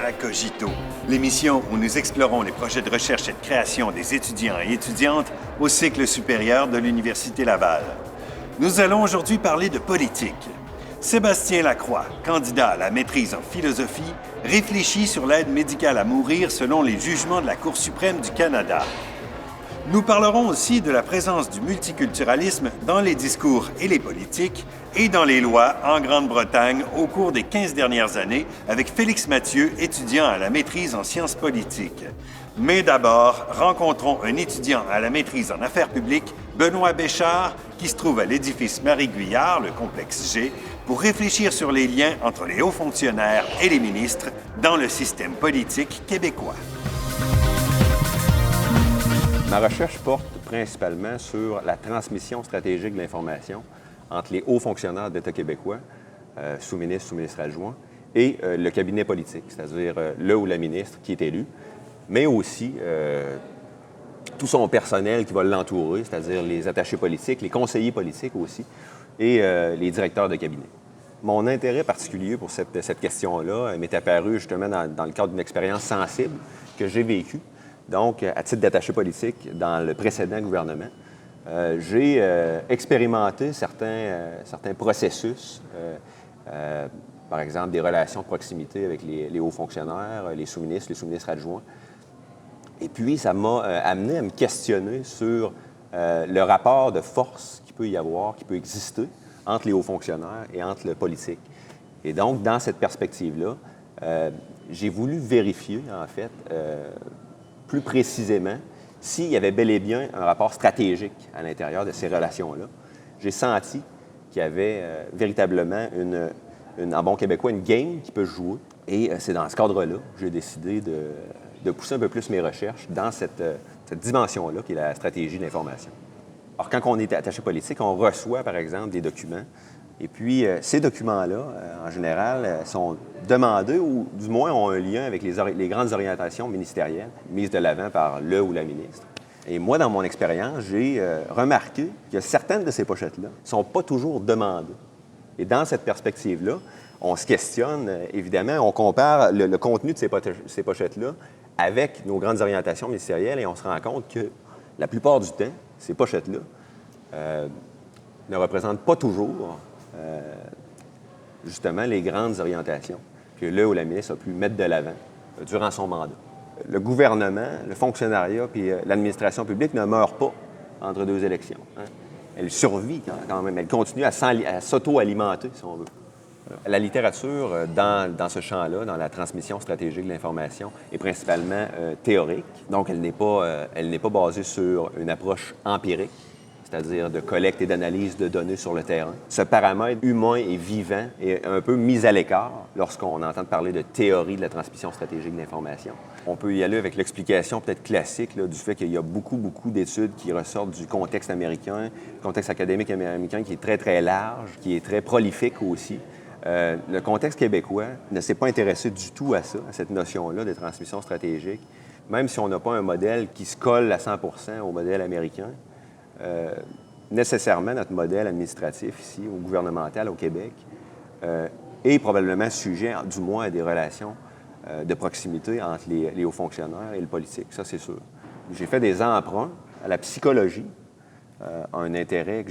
à Cogito, l'émission où nous explorons les projets de recherche et de création des étudiants et étudiantes au cycle supérieur de l'Université Laval. Nous allons aujourd'hui parler de politique. Sébastien Lacroix, candidat à la maîtrise en philosophie, réfléchit sur l'aide médicale à mourir selon les jugements de la Cour suprême du Canada. Nous parlerons aussi de la présence du multiculturalisme dans les discours et les politiques et dans les lois en Grande-Bretagne au cours des 15 dernières années avec Félix Mathieu, étudiant à la maîtrise en sciences politiques. Mais d'abord, rencontrons un étudiant à la maîtrise en affaires publiques, Benoît Béchard, qui se trouve à l'édifice Marie-Guyard, le complexe G, pour réfléchir sur les liens entre les hauts fonctionnaires et les ministres dans le système politique québécois. Ma recherche porte principalement sur la transmission stratégique de l'information entre les hauts fonctionnaires de l'État québécois, sous-ministre, sous-ministre adjoint, et le cabinet politique, c'est-à-dire le ou la ministre qui est élu, mais aussi tout son personnel qui va l'entourer, c'est-à-dire les attachés politiques, les conseillers politiques aussi, et les directeurs de cabinet. Mon intérêt particulier pour cette question-là m'est apparu justement dans le cadre d'une expérience sensible que j'ai vécue. Donc, à titre d'attaché politique, dans le précédent gouvernement, j'ai expérimenté certains processus, par exemple des relations de proximité avec les hauts fonctionnaires, les sous-ministres adjoints. Et puis, ça m'a amené à me questionner sur le rapport de force qu'il peut y avoir, qui peut exister entre les hauts fonctionnaires et entre le politique. Et donc, dans cette perspective-là, j'ai voulu vérifier, en fait, plus précisément, s'il y avait bel et bien un rapport stratégique à l'intérieur de ces relations-là. J'ai senti qu'il y avait véritablement en bon québécois, une game qui peut se jouer. Et c'est dans ce cadre-là que j'ai décidé de pousser un peu plus mes recherches dans cette dimension-là, qui est la stratégie de l'information. Alors, quand on est attaché politique, on reçoit, par exemple, des documents. Et puis, ces documents-là, en général, sont demandés ou, du moins, ont un lien avec les grandes orientations ministérielles mises de l'avant par le ou la ministre. Et moi, dans mon expérience, j'ai remarqué que certaines de ces pochettes-là ne sont pas toujours demandées. Et dans cette perspective-là, on se questionne, évidemment, on compare le contenu de ces pochettes-là avec nos grandes orientations ministérielles et on se rend compte que la plupart du temps, ces pochettes-là ne représentent pas toujours justement les grandes orientations que le ou la ministre a pu mettre de l'avant durant son mandat. Le gouvernement, le fonctionnariat puis l'administration publique ne meurent pas entre deux élections. Hein. Elle survit quand même, elle continue à s'auto-alimenter, si on veut. La littérature dans ce champ-là, dans la transmission stratégique de l'information, est principalement théorique. Donc, elle n'est pas basée sur une approche empirique, c'est-à-dire de collecte et d'analyse de données sur le terrain. Ce paramètre humain et vivant est un peu mis à l'écart lorsqu'on entend parler de théorie de la transmission stratégique de l'information. On peut y aller avec l'explication peut-être classique là, du fait qu'il y a beaucoup d'études qui ressortent du contexte américain, le contexte académique américain qui est très, très large, qui est très prolifique aussi. Le contexte québécois ne s'est pas intéressé du tout à ça, à cette notion-là de transmission stratégique, même si on n'a pas un modèle qui se colle à 100 % au modèle américain. Nécessairement, notre modèle administratif ici, au gouvernemental, au Québec, est probablement sujet, du moins, à des relations de proximité entre les hauts fonctionnaires et le politique. Ça, c'est sûr. J'ai fait des emprunts à la psychologie, un intérêt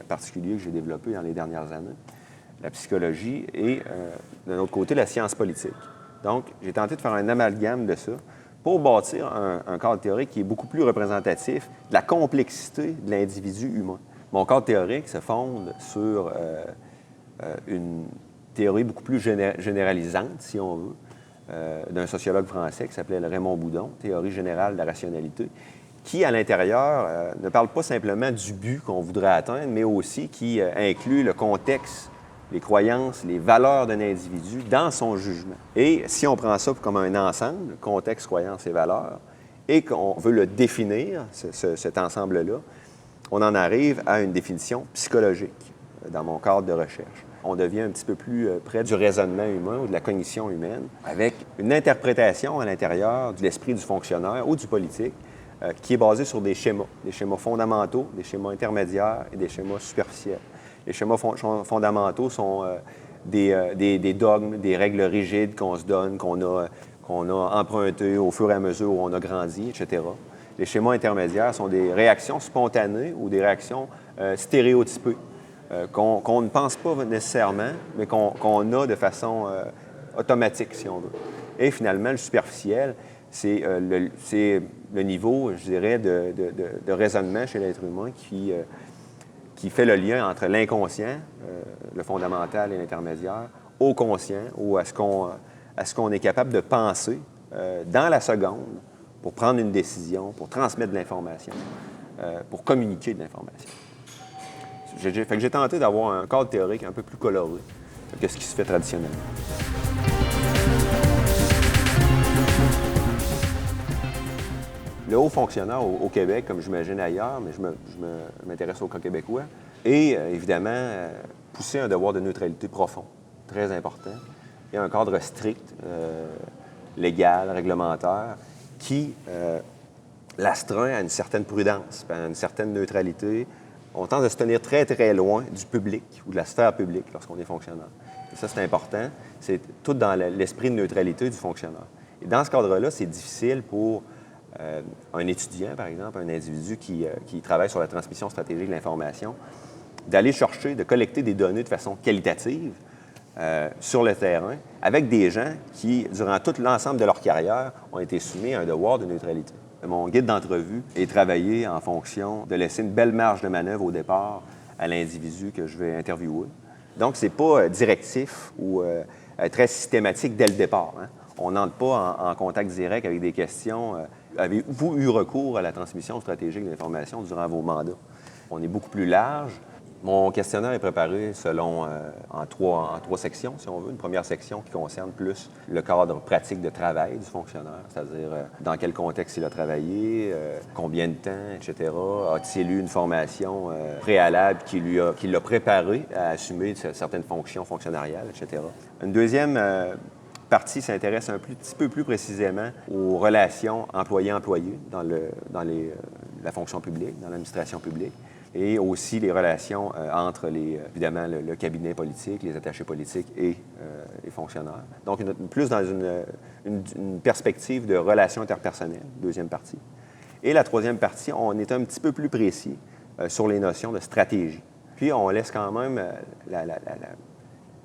particulier que j'ai développé dans les dernières années. La psychologie et, d'un autre côté, la science politique. Donc, j'ai tenté de faire un amalgame de ça pour bâtir un cadre théorique qui est beaucoup plus représentatif de la complexité de l'individu humain. Mon cadre théorique se fonde sur une théorie beaucoup plus généralisante, si on veut, d'un sociologue français qui s'appelait Raymond Boudon, théorie générale de la rationalité, qui, à l'intérieur, ne parle pas simplement du but qu'on voudrait atteindre, mais aussi qui inclut le contexte, les croyances, les valeurs d'un individu dans son jugement. Et si on prend ça comme un ensemble, contexte, croyances et valeurs, et qu'on veut le définir, cet ensemble-là, on en arrive à une définition psychologique dans mon cadre de recherche. On devient un petit peu plus près du raisonnement humain ou de la cognition humaine, avec une interprétation à l'intérieur de l'esprit du fonctionnaire ou du politique qui est basée sur des schémas fondamentaux, des schémas intermédiaires et des schémas superficiels. Les schémas fondamentaux sont des dogmes, des règles rigides qu'on se donne, qu'on qu'on a empruntées au fur et à mesure où on a grandi, etc. Les schémas intermédiaires sont des réactions spontanées ou des réactions stéréotypées qu'on ne pense pas nécessairement, mais qu'on a de façon automatique, si on veut. Et finalement, le superficiel, c'est le niveau, je dirais, de raisonnement chez l'être humain qui fait le lien entre l'inconscient, le fondamental et l'intermédiaire, au conscient, ou à ce qu'on est capable de penser dans la seconde pour prendre une décision, pour transmettre de l'information, pour communiquer de l'information. Fait que j'ai tenté d'avoir un cadre théorique un peu plus coloré que ce qui se fait traditionnellement. Le haut fonctionnaire au Québec, comme j'imagine ailleurs, mais je m'intéresse au cas québécois, et évidemment pousser un devoir de neutralité profond, très important, et un cadre strict, légal, réglementaire, qui l'astreint à une certaine prudence, à une certaine neutralité. On tente de se tenir très, très loin du public ou de la sphère publique lorsqu'on est fonctionnaire. Et ça, c'est important. C'est tout dans l'esprit de neutralité du fonctionnaire. Et dans ce cadre-là, c'est difficile pour un étudiant, par exemple, un individu qui travaille sur la transmission stratégique de l'information, d'aller chercher, de collecter des données de façon qualitative sur le terrain avec des gens qui, durant tout l'ensemble de leur carrière, ont été soumis à un devoir de neutralité. Mon guide d'entrevue est travaillé en fonction de laisser une belle marge de manœuvre au départ à l'individu que je vais interviewer. Donc, c'est pas directif ou très systématique dès le départ. Hein. On n'entre pas en contact direct avec des questions. Avez-vous eu recours à la transmission stratégique de l'information durant vos mandats? On est beaucoup plus large. Mon questionnaire est préparé selon en trois sections, si on veut. Une première section qui concerne plus le cadre pratique de travail du fonctionnaire, c'est-à-dire dans quel contexte il a travaillé, combien de temps, etc. A-t-il eu une formation préalable qui l'a préparé à assumer certaines fonctions fonctionnariales, etc. Une deuxième partie s'intéresse un petit peu plus précisément aux relations employé-employé dans la fonction publique, dans l'administration publique, et aussi les relations entre, évidemment, le cabinet politique, les attachés politiques et les fonctionnaires. Donc, plus dans une perspective de relations interpersonnelles, deuxième partie. Et la troisième partie, on est un petit peu plus précis sur les notions de stratégie. Puis, on laisse quand même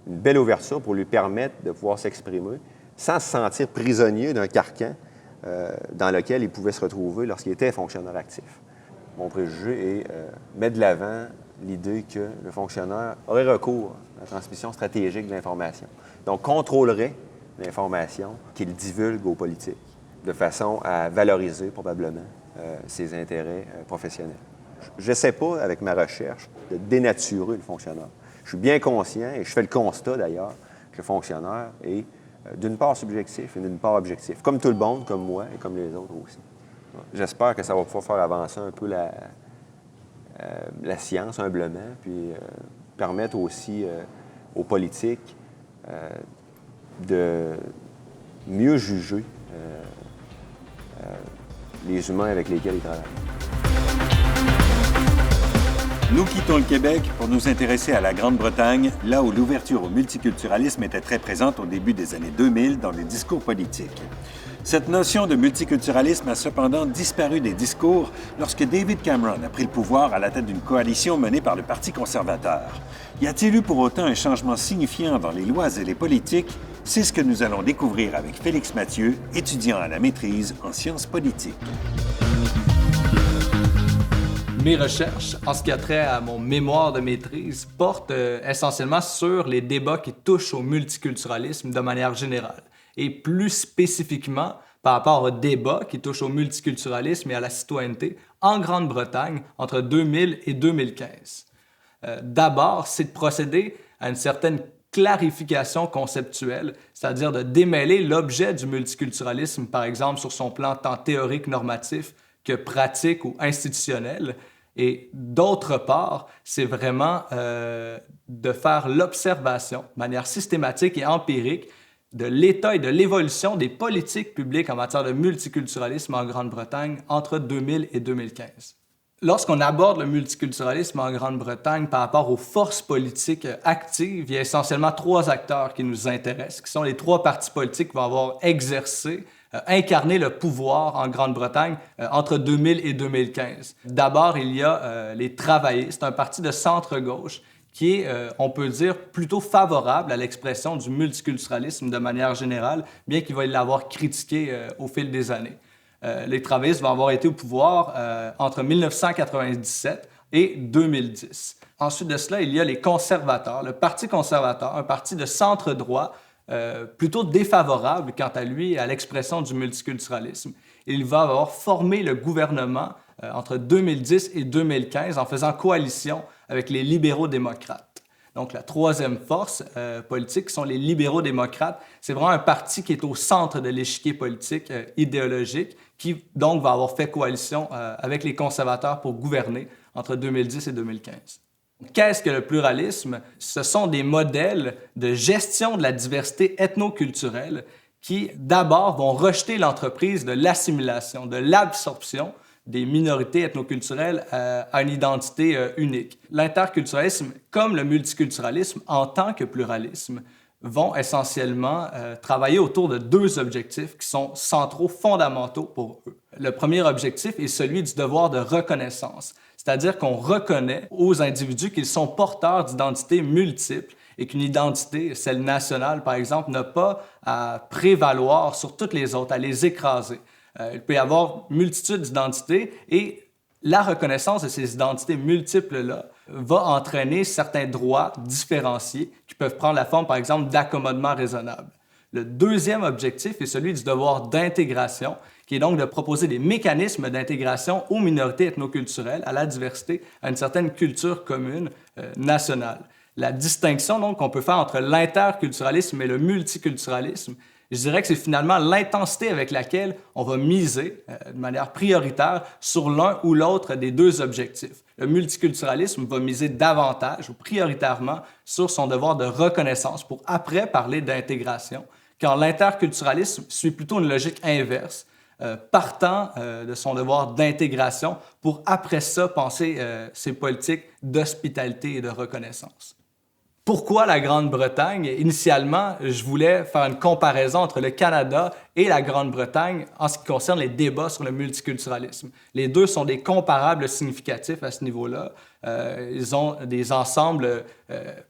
une belle ouverture pour lui permettre de pouvoir s'exprimer sans se sentir prisonnier d'un carcan dans lequel il pouvait se retrouver lorsqu'il était fonctionnaire actif. Mon préjugé est mettre de l'avant l'idée que le fonctionnaire aurait recours à la transmission stratégique de l'information. Donc, contrôlerait l'information qu'il divulgue aux politiques de façon à valoriser probablement ses intérêts professionnels. Je n'essaie pas, avec ma recherche, de dénaturer le fonctionnaire. Je suis bien conscient, et je fais le constat d'ailleurs, que le fonctionnaire est d'une part subjectif et d'une part objectif, comme tout le monde, comme moi et comme les autres aussi. J'espère que ça va pouvoir faire avancer un peu la science, humblement, puis permettre aussi aux politiques de mieux juger les humains avec lesquels ils travaillent. Nous quittons le Québec pour nous intéresser à la Grande-Bretagne, là où l'ouverture au multiculturalisme était très présente au début des années 2000 dans le discours politique. Cette notion de multiculturalisme a cependant disparu des discours lorsque David Cameron a pris le pouvoir à la tête d'une coalition menée par le Parti conservateur. Y a-t-il eu pour autant un changement signifiant dans les lois et les politiques? C'est ce que nous allons découvrir avec Félix Mathieu, étudiant à la maîtrise en sciences politiques. Mes recherches, en ce qui a trait à mon mémoire de maîtrise, portent essentiellement sur les débats qui touchent au multiculturalisme de manière générale, et plus spécifiquement par rapport aux débats qui touchent au multiculturalisme et à la citoyenneté en Grande-Bretagne entre 2000 et 2015. D'abord, c'est de procéder à une certaine clarification conceptuelle, c'est-à-dire de démêler l'objet du multiculturalisme, par exemple sur son plan tant théorique normatif que pratique ou institutionnel. Et d'autre part, c'est vraiment de faire l'observation de manière systématique et empirique de l'état et de l'évolution des politiques publiques en matière de multiculturalisme en Grande-Bretagne entre 2000 et 2015. Lorsqu'on aborde le multiculturalisme en Grande-Bretagne par rapport aux forces politiques actives, il y a essentiellement 3 acteurs qui nous intéressent, qui sont les 3 partis politiques qui vont avoir exercé, incarné le pouvoir en Grande-Bretagne entre 2000 et 2015. D'abord, il y a les Travaillistes, un parti de centre-gauche qui est, on peut dire, plutôt favorable à l'expression du multiculturalisme de manière générale, bien qu'il va l'avoir critiqué au fil des années. Les travaillistes vont avoir été au pouvoir entre 1997 et 2010. Ensuite de cela, il y a les conservateurs, le Parti conservateur, un parti de centre-droit plutôt défavorable, quant à lui, à l'expression du multiculturalisme. Il va avoir formé le gouvernement entre 2010 et 2015 en faisant coalition avec les libéraux-démocrates. Donc, la troisième force politique sont les libéraux-démocrates. C'est vraiment un parti qui est au centre de l'échiquier politique idéologique, qui donc va avoir fait coalition avec les conservateurs pour gouverner entre 2010 et 2015. Qu'est-ce que le pluralisme? Ce sont des modèles de gestion de la diversité ethnoculturelle qui, d'abord, vont rejeter l'entreprise de l'assimilation, de l'absorption des minorités ethnoculturelles à une identité unique. L'interculturalisme, comme le multiculturalisme en tant que pluralisme, vont essentiellement travailler autour de 2 objectifs qui sont centraux, fondamentaux pour eux. Le premier objectif est celui du devoir de reconnaissance, c'est-à-dire qu'on reconnaît aux individus qu'ils sont porteurs d'identités multiples et qu'une identité, celle nationale par exemple, n'a pas à prévaloir sur toutes les autres, à les écraser. Il peut y avoir multitude d'identités et la reconnaissance de ces identités multiples-là va entraîner certains droits différenciés qui peuvent prendre la forme, par exemple, d'accommodement raisonnable. Le deuxième objectif est celui du devoir d'intégration, qui est donc de proposer des mécanismes d'intégration aux minorités ethnoculturelles, à la diversité, à une certaine culture commune nationale. La distinction donc qu'on peut faire entre l'interculturalisme et le multiculturalisme, je dirais que c'est finalement l'intensité avec laquelle on va miser de manière prioritaire sur l'un ou l'autre des 2 objectifs. Le multiculturalisme va miser davantage ou prioritairement sur son devoir de reconnaissance pour après parler d'intégration, quand l'interculturalisme suit plutôt une logique inverse, partant de son devoir d'intégration pour après ça penser ses politiques d'hospitalité et de reconnaissance. Pourquoi la Grande-Bretagne? Initialement, je voulais faire une comparaison entre le Canada et la Grande-Bretagne en ce qui concerne les débats sur le multiculturalisme. Les 2 sont des comparables significatifs à ce niveau-là. Ils ont des ensembles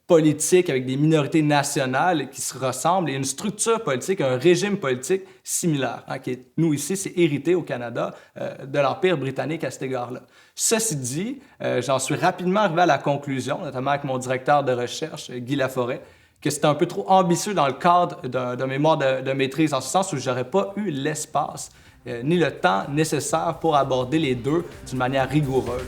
politiques avec des minorités nationales qui se ressemblent et une structure politique, un régime politique similaire, qui est, nous ici, c'est hérité au Canada de l'Empire britannique à cet égard-là. Ceci dit, j'en suis rapidement arrivé à la conclusion, notamment avec mon directeur de recherche, Guy Laforêt, que c'était un peu trop ambitieux dans le cadre d'un mémoire de maîtrise, en ce sens où je n'aurais pas eu l'espace ni le temps nécessaire pour aborder les 2 d'une manière rigoureuse.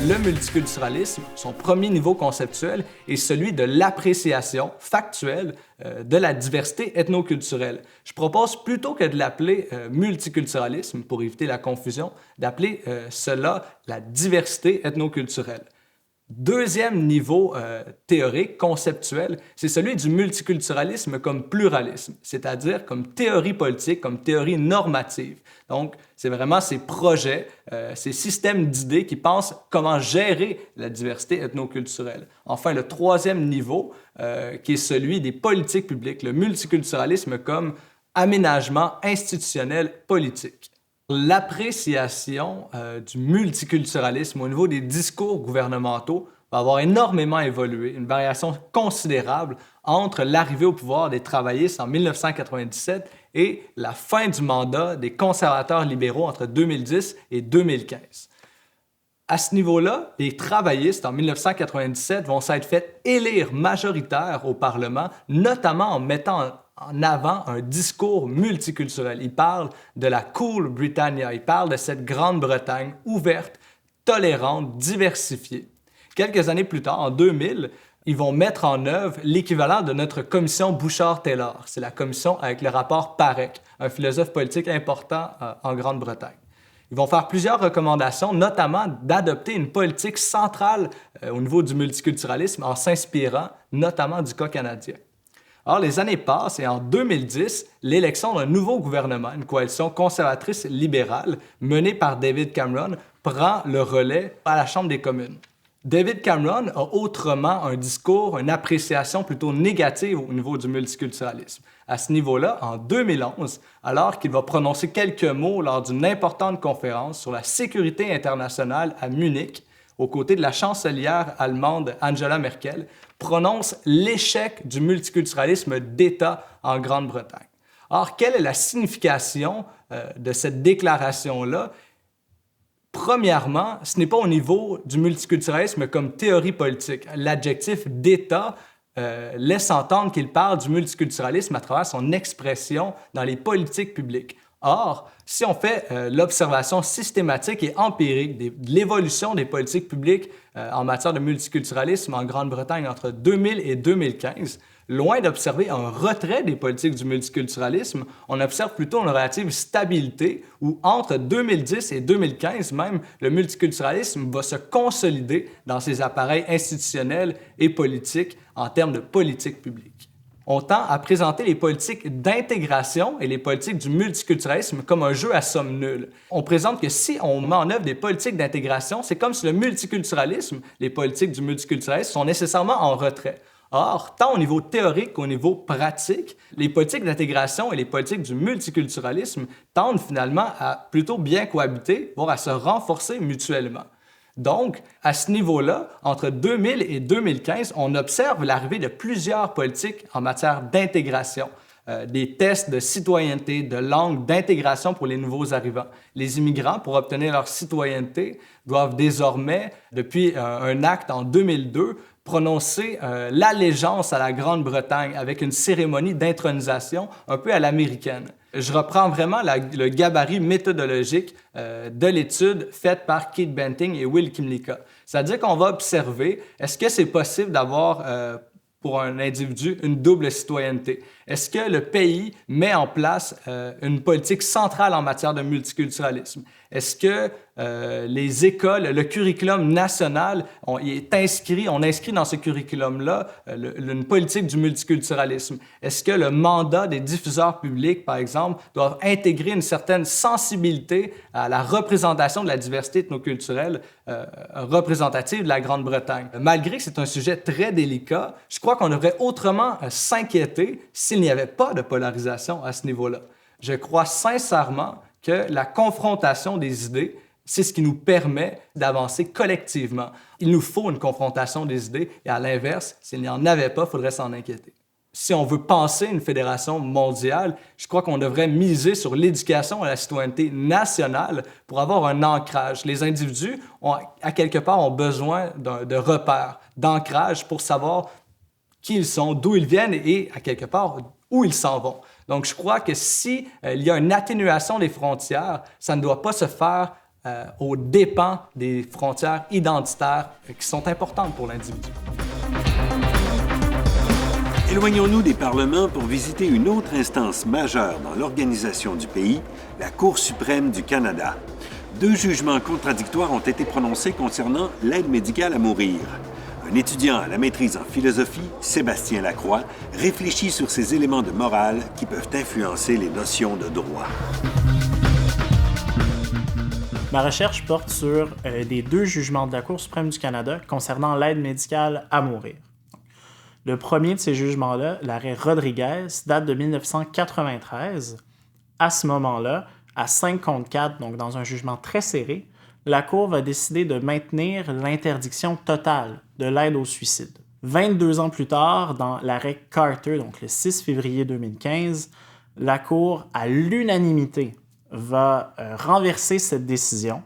Le multiculturalisme, son premier niveau conceptuel, est celui de l'appréciation factuelle de la diversité ethnoculturelle. Je propose plutôt que de l'appeler multiculturalisme, pour éviter la confusion, d'appeler cela la diversité ethnoculturelle. Deuxième niveau théorique, conceptuel, c'est celui du multiculturalisme comme pluralisme, c'est-à-dire comme théorie politique, comme théorie normative. Donc, c'est vraiment ces projets, ces systèmes d'idées qui pensent comment gérer la diversité ethnoculturelle. Enfin, le troisième niveau, qui est celui des politiques publiques, le multiculturalisme comme aménagement institutionnel politique. L'appréciation du multiculturalisme au niveau des discours gouvernementaux va avoir énormément évolué, une variation considérable entre l'arrivée au pouvoir des travaillistes en 1997 et la fin du mandat des conservateurs libéraux entre 2010 et 2015. À ce niveau-là, les travaillistes en 1997 vont s'être fait élire majoritaires au Parlement, notamment en mettant en avant un discours multiculturel. Il parle de la Cool Britannia, il parle de cette Grande-Bretagne ouverte, tolérante, diversifiée. Quelques années plus tard, en 2000, ils vont mettre en œuvre l'équivalent de notre commission Bouchard-Taylor. C'est la commission avec le rapport Parekh, un philosophe politique important en Grande-Bretagne. Ils vont faire plusieurs recommandations, notamment d'adopter une politique centrale au niveau du multiculturalisme en s'inspirant notamment du cas canadien. Or, les années passent et en 2010, l'élection d'un nouveau gouvernement, une coalition conservatrice libérale menée par David Cameron, prend le relais à la Chambre des communes. David Cameron a autrement un discours, une appréciation plutôt négative au niveau du multiculturalisme. À ce niveau-là, en 2011, alors qu'il va prononcer quelques mots lors d'une importante conférence sur la sécurité internationale à Munich, aux côtés de la chancelière allemande Angela Merkel, prononce l'échec du multiculturalisme d'État en Grande-Bretagne. Or, quelle est la signification de cette déclaration-là? Premièrement, ce n'est pas au niveau du multiculturalisme comme théorie politique. L'adjectif d'État laisse entendre qu'il parle du multiculturalisme à travers son expression dans les politiques publiques. Or, si on fait l'observation systématique et empirique de l'évolution des politiques publiques en matière de multiculturalisme en Grande-Bretagne entre 2000 et 2015, loin d'observer un retrait des politiques du multiculturalisme, on observe plutôt une relative stabilité où, entre 2010 et 2015 même, le multiculturalisme va se consolider dans ses appareils institutionnels et politiques en termes de politique publique. On tend à présenter les politiques d'intégration et les politiques du multiculturalisme comme un jeu à somme nulle. On présente que si on met en œuvre des politiques d'intégration, c'est comme si le multiculturalisme, les politiques du multiculturalisme sont nécessairement en retrait. Or, tant au niveau théorique qu'au niveau pratique, les politiques d'intégration et les politiques du multiculturalisme tendent finalement à plutôt bien cohabiter, voire à se renforcer mutuellement. Donc, à ce niveau-là, entre 2000 et 2015, on observe l'arrivée de plusieurs politiques en matière d'intégration, des tests de citoyenneté, de langue, d'intégration pour les nouveaux arrivants. Les immigrants, pour obtenir leur citoyenneté, doivent désormais, depuis un acte en 2002, prononcer l'allégeance à la Grande-Bretagne avec une cérémonie d'intronisation un peu à l'américaine. Je reprends vraiment le gabarit méthodologique de l'étude faite par Keith Benting et Will Kymlicka. C'est-à-dire qu'on va observer, est-ce que c'est possible d'avoir pour un individu une double citoyenneté? Est-ce que le pays met en place une politique centrale en matière de multiculturalisme? Est-ce que les écoles, le curriculum national, on inscrit dans ce curriculum-là une politique du multiculturalisme? Est-ce que le mandat des diffuseurs publics, par exemple, doit intégrer une certaine sensibilité à la représentation de la diversité ethnoculturelle représentative de la Grande-Bretagne? Malgré que c'est un sujet très délicat, je crois qu'on devrait autrement s'inquiéter s'il n'y avait pas de polarisation à ce niveau-là. Je crois sincèrement que la confrontation des idées, c'est ce qui nous permet d'avancer collectivement. Il nous faut une confrontation des idées et à l'inverse, s'il n'y en avait pas, il faudrait s'en inquiéter. Si on veut penser une fédération mondiale, je crois qu'on devrait miser sur l'éducation à la citoyenneté nationale pour avoir un ancrage. Les individus, à quelque part, ont besoin de repères, d'ancrage pour savoir qui ils sont, d'où ils viennent et, à quelque part, où ils s'en vont. Donc, je crois que si il y a une atténuation des frontières, ça ne doit pas se faire aux dépens des frontières identitaires qui sont importantes pour l'individu. Éloignons-nous des parlements pour visiter une autre instance majeure dans l'organisation du pays, la Cour suprême du Canada. 2 jugements contradictoires ont été prononcés concernant l'aide médicale à mourir. Un étudiant à la maîtrise en philosophie, Sébastien Lacroix, réfléchit sur ces éléments de morale qui peuvent influencer les notions de droit. Ma recherche porte sur les 2 jugements de la Cour suprême du Canada concernant l'aide médicale à mourir. Le premier de ces jugements-là, l'arrêt Rodriguez, date de 1993. À ce moment-là, à 5 contre 4, donc dans un jugement très serré, la Cour va décider de maintenir l'interdiction totale de l'aide au suicide. 22 ans plus tard, dans l'arrêt Carter, donc le 6 février 2015, la Cour, à l'unanimité, va renverser cette décision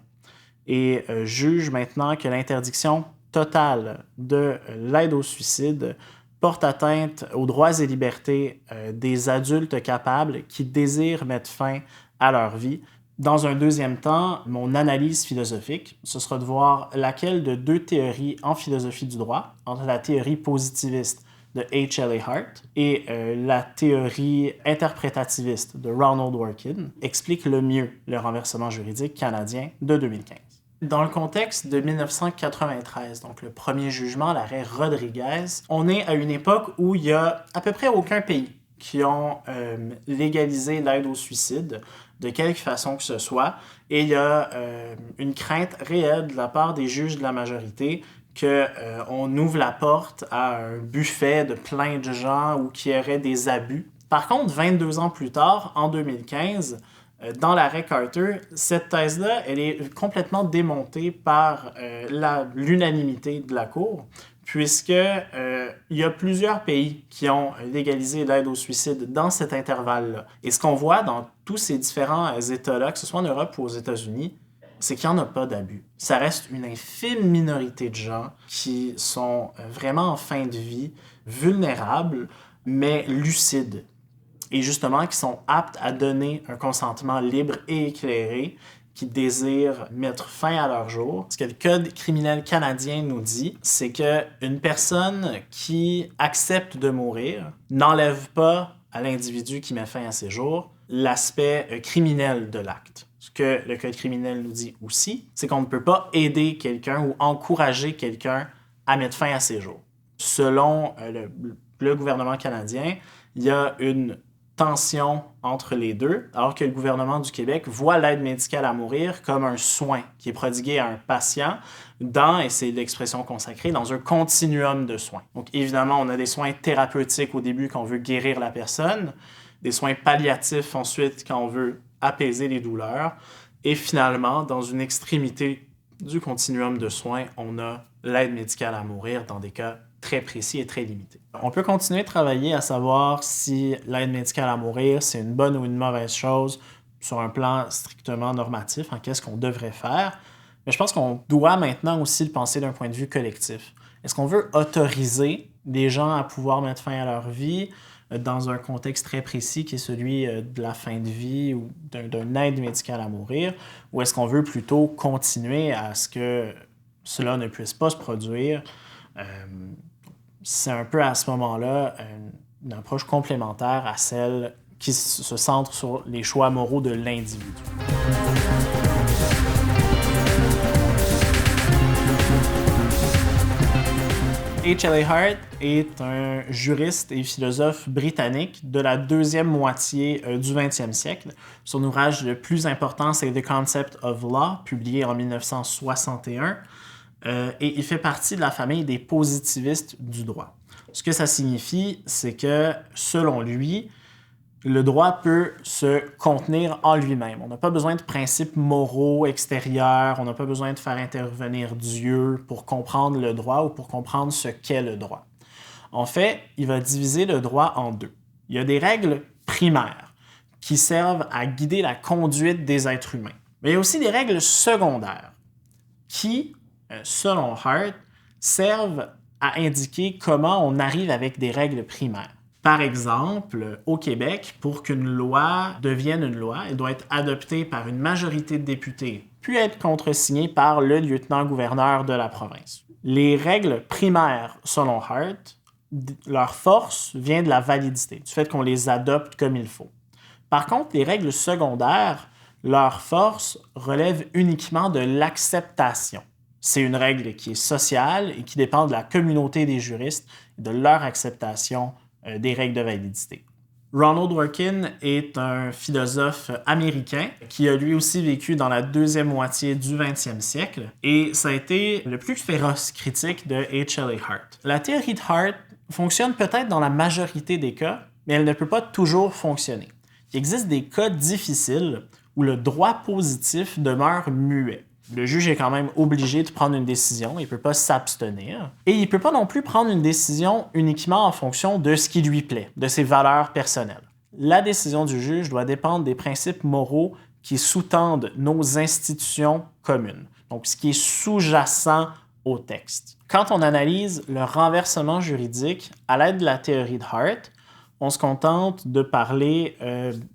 et juge maintenant que l'interdiction totale de l'aide au suicide porte atteinte aux droits et libertés des adultes capables qui désirent mettre fin à leur vie. Dans un deuxième temps, mon analyse philosophique, ce sera de voir laquelle de 2 théories en philosophie du droit, entre la théorie positiviste de H.L.A. Hart et la théorie interprétativiste de Ronald Dworkin, explique le mieux le renversement juridique canadien de 2015. Dans le contexte de 1993, donc le premier jugement, l'arrêt Rodriguez, on est à une époque où il y a à peu près aucun pays qui ont légalisé l'aide au suicide de quelque façon que ce soit. Et il y a une crainte réelle de la part des juges de la majorité qu'on ouvre la porte à un buffet de plein de gens ou qu'il y aurait des abus. Par contre, 22 ans plus tard, en 2015, dans l'arrêt Carter, cette thèse-là, elle est complètement démontée par l'unanimité de la Cour, puisque il y a plusieurs pays qui ont légalisé l'aide au suicide dans cet intervalle-là. Et ce qu'on voit dans tous ces différents États-là, que ce soit en Europe ou aux États-Unis, c'est qu'il n'y en a pas d'abus. Ça reste une infime minorité de gens qui sont vraiment en fin de vie, vulnérables, mais lucides. Et justement, qui sont aptes à donner un consentement libre et éclairé, qui désirent mettre fin à leur jour. Ce que le Code criminel canadien nous dit, c'est qu'une personne qui accepte de mourir n'enlève pas à l'individu qui met fin à ses jours l'aspect criminel de l'acte. Ce que le Code criminel nous dit aussi, c'est qu'on ne peut pas aider quelqu'un ou encourager quelqu'un à mettre fin à ses jours. Selon le gouvernement canadien, il y a une tension entre les deux, alors que le gouvernement du Québec voit l'aide médicale à mourir comme un soin qui est prodigué à un patient et c'est l'expression consacrée, dans un continuum de soins. Donc évidemment, on a des soins thérapeutiques au début quand on veut guérir la personne, des soins palliatifs ensuite quand on veut apaiser les douleurs, et finalement, dans une extrémité du continuum de soins, on a l'aide médicale à mourir dans des cas très précis et très limité. On peut continuer de travailler à savoir si l'aide médicale à mourir, c'est une bonne ou une mauvaise chose sur un plan strictement normatif, qu'est-ce qu'on devrait faire. Mais je pense qu'on doit maintenant aussi le penser d'un point de vue collectif. Est-ce qu'on veut autoriser des gens à pouvoir mettre fin à leur vie dans un contexte très précis qui est celui de la fin de vie ou d'une aide médicale à mourir, ou est-ce qu'on veut plutôt continuer à ce que cela ne puisse pas se produire? C'est un peu à ce moment-là une approche complémentaire à celle qui se centre sur les choix moraux de l'individu. H.L.A. Hart est un juriste et philosophe britannique de la deuxième moitié du 20e siècle. Son ouvrage le plus important, c'est The Concept of Law, publié en 1961. Et il fait partie de la famille des positivistes du droit. Ce que ça signifie, c'est que, selon lui, le droit peut se contenir en lui-même. On n'a pas besoin de principes moraux extérieurs, on n'a pas besoin de faire intervenir Dieu pour comprendre le droit ou pour comprendre ce qu'est le droit. En fait, il va diviser le droit en deux. Il y a des règles primaires qui servent à guider la conduite des êtres humains. Mais il y a aussi des règles secondaires qui, selon Hart, servent à indiquer comment on arrive avec des règles primaires. Par exemple, au Québec, pour qu'une loi devienne une loi, elle doit être adoptée par une majorité de députés, puis être contresignée par le lieutenant-gouverneur de la province. Les règles primaires, selon Hart, leur force vient de la validité, du fait qu'on les adopte comme il faut. Par contre, les règles secondaires, leur force relève uniquement de l'acceptation. C'est une règle qui est sociale et qui dépend de la communauté des juristes et de leur acceptation des règles de validité. Ronald Dworkin est un philosophe américain qui a lui aussi vécu dans la deuxième moitié du 20e siècle et ça a été le plus féroce critique de H.L.A. Hart. La théorie de Hart fonctionne peut-être dans la majorité des cas, mais elle ne peut pas toujours fonctionner. Il existe des cas difficiles où le droit positif demeure muet. Le juge est quand même obligé de prendre une décision, il ne peut pas s'abstenir. Et il ne peut pas non plus prendre une décision uniquement en fonction de ce qui lui plaît, de ses valeurs personnelles. La décision du juge doit dépendre des principes moraux qui sous-tendent nos institutions communes, donc ce qui est sous-jacent au texte. Quand on analyse le renversement juridique à l'aide de la théorie de Hart, on se contente de parler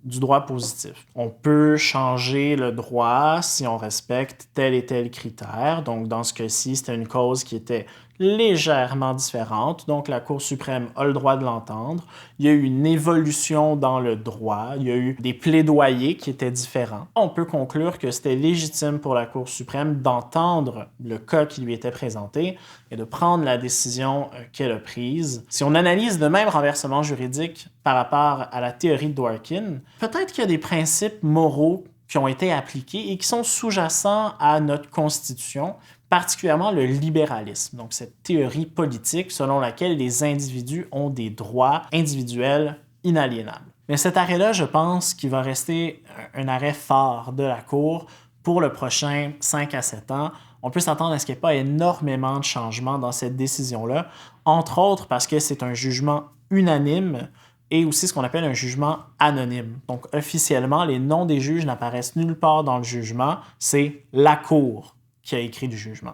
du droit positif. On peut changer le droit si on respecte tel et tel critère. Donc, dans ce cas-ci, c'était une cause qui était légèrement différente, donc la Cour suprême a le droit de l'entendre. Il y a eu une évolution dans le droit, il y a eu des plaidoyers qui étaient différents. On peut conclure que c'était légitime pour la Cour suprême d'entendre le cas qui lui était présenté et de prendre la décision qu'elle a prise. Si on analyse le même renversement juridique par rapport à la théorie de Dworkin, peut-être qu'il y a des principes moraux qui ont été appliqués et qui sont sous-jacents à notre Constitution, particulièrement le libéralisme, donc cette théorie politique selon laquelle les individus ont des droits individuels inaliénables. Mais cet arrêt-là, je pense qu'il va rester un arrêt fort de la Cour pour le prochain 5 à 7 ans. On peut s'attendre à ce qu'il n'y ait pas énormément de changements dans cette décision-là, entre autres parce que c'est un jugement unanime et aussi ce qu'on appelle un jugement anonyme. Donc, officiellement, les noms des juges n'apparaissent nulle part dans le jugement, c'est la Cour qui a écrit du jugement.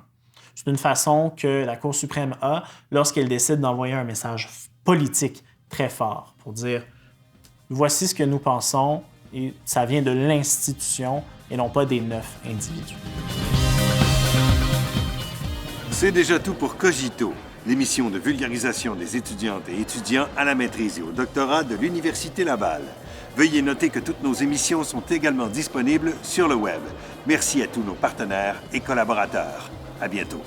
C'est une façon que la Cour suprême a lorsqu'elle décide d'envoyer un message politique très fort pour dire « Voici ce que nous pensons » et ça vient de l'institution et non pas des 9 individus. C'est déjà tout pour Cogito, l'émission de vulgarisation des étudiantes et étudiants à la maîtrise et au doctorat de l'Université Laval. Veuillez noter que toutes nos émissions sont également disponibles sur le web. Merci à tous nos partenaires et collaborateurs. À bientôt.